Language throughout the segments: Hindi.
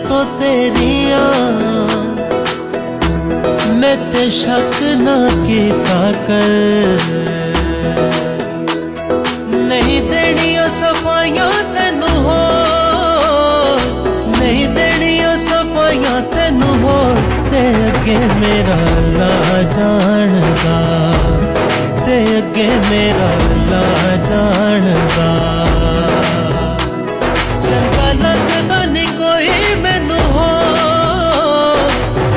तो तेरिया मैं ते शक ना कीता कर। नहीं देनिया सफाइयां तेनू हो, नहीं देनिया सफाइयां तेनू हो, ते अगे मेरा ला जानदा, ते अगे मेरा ला जानदा। चंगा लगदा नहीं कोई मैनू हो,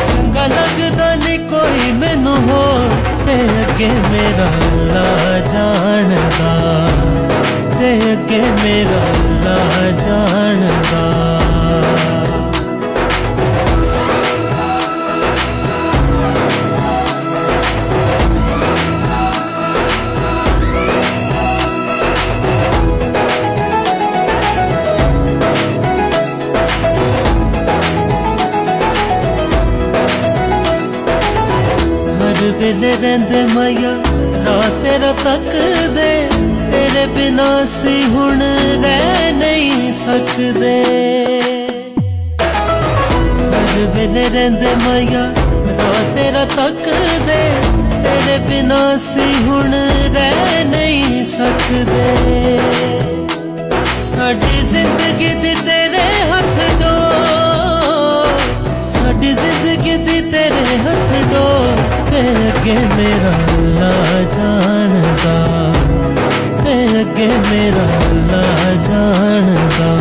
चंगा लगदा नहीं कोई मैनू हो, ते अगे मेरा ला जानदा, ते अगे मेरा ला जानदा। वेले रहंदे माया रात तेरा तक दे, तेरे बिना सी हुण रह नहीं सकदे। हर वेले रहंदे माया रात तेरा तक दे, तेरे बिना सी हुण रह नहीं सकदे। साडी जिंदगी दी तेरे हथ डोर, साडी जिंदगी दी तेरे हथ डोर, ते अगे मेरा ला जानदा, ते अगे मेरा ला जानदा।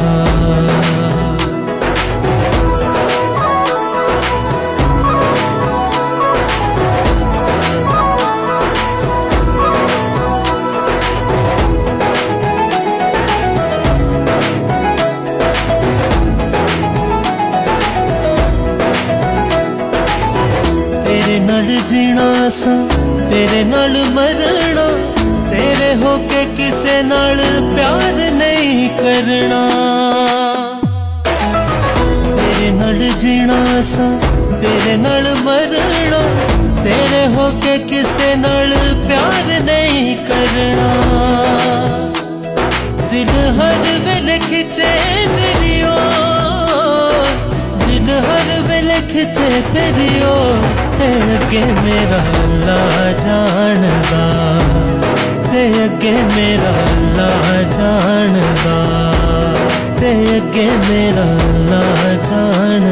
तेरे नाल जीना सा, तेरे नाल मरना, तेरे होके किसे नाल प्यार नहीं करना। तेरे नाल जीना सा, तेरे नाल मरना, तेरे होके किसे नाल प्यार नहीं करना। दिल हर वेले खिंचे तेरी ओर, दिल हर वेले खिंचे तेरी ओर, ते अगे मेरा ला जानदा, ते अगे मेरा ला जानदा, ते अगे मेरा ला जानदा।